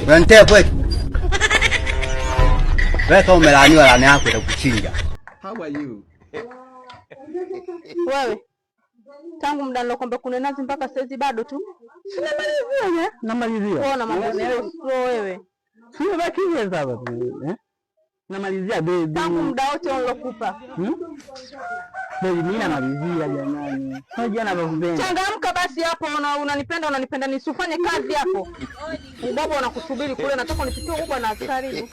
Unanitea kweli? Wewe kama umelaaniwa laana yako itakuchinja. How are you? Wewe tangu muda nilokuambia kuna nazi mpaka saizi bado tu. Sinamalizia. Namalizia. Unaona mambo wewe. Sio baki hizo hapa. Namalizia baby. Tangu muda wote nilokupa. Baby mimi namalizia jamani. Unajua ninavyokupenda. Changamka basi hapo, unanipenda nisifanye kazi hapo. Ubaba unakusubiri kule, nataka unipikie ubaba na karibu.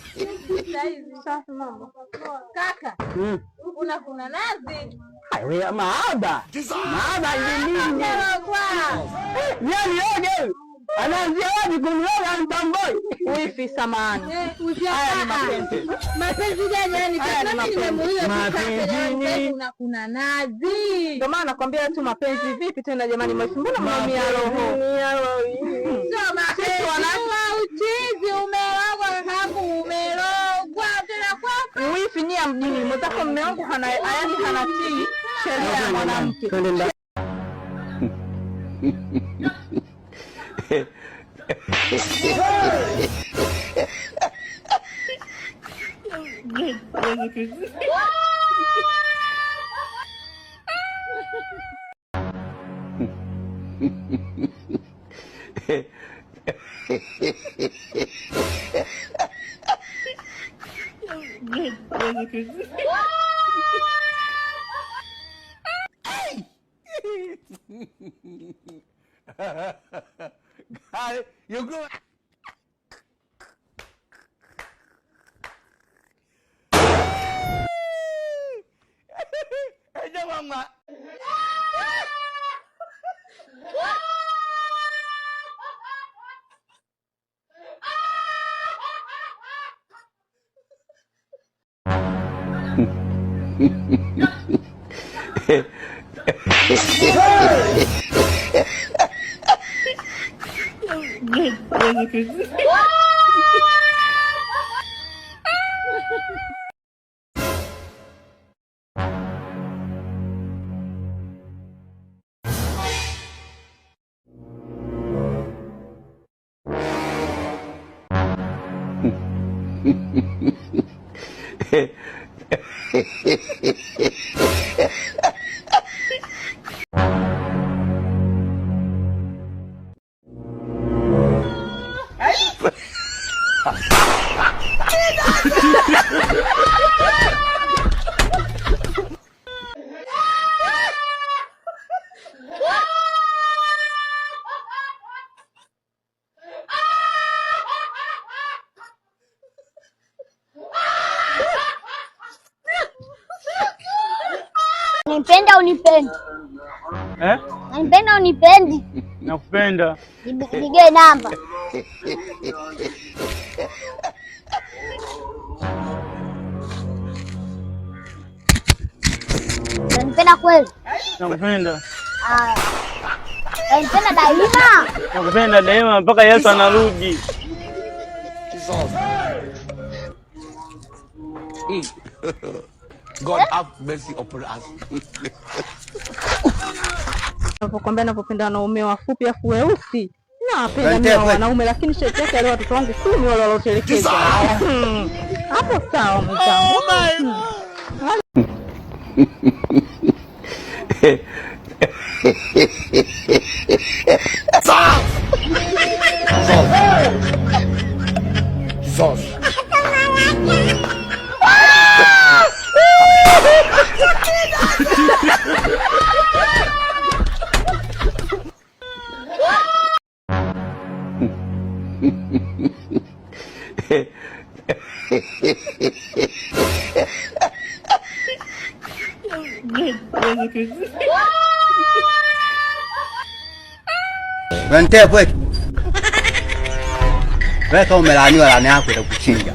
Safi mambo. Kaka. Kuna nazi. Wewe maaba. Maaba ni nini? Yeye yoge. Anaanzia wapi kumloga mtamboi? Wifi samani. Haya ni mapenzi. Mapenzi gani yani? Mimi nimemuuliza mapenzi. Kuna nazi. Ndio maana nakwambia tu mapenzi vipi tena jamani, mwifi mbona mnaumia roho? Sio mapenzi. Uchizi umerogwa kakaangu, umerogwa tena kwako. Wifi nyia mjini, mtako mume wangu hana tii sheria ya mwanamke. Got it. You're good. Hey, mama. Unipenda unipendi? Unipenda unipendi? Nakupenda. Nige namba. Unipenda kweli? Nakupenda. Unipenda daima? Nakupenda daima mpaka Yesu anarudi. God have mercy upon us. Napokuambia napopenda wanaume wafupi afu weusi. Napenda mimi wanaume, lakini sheti yake leo watoto wangu 10 wale waliotelekeza. Hapo sawa mzangu. Unanitea kweli? Wewe kama umelaaniwa laana yako itakuchinja.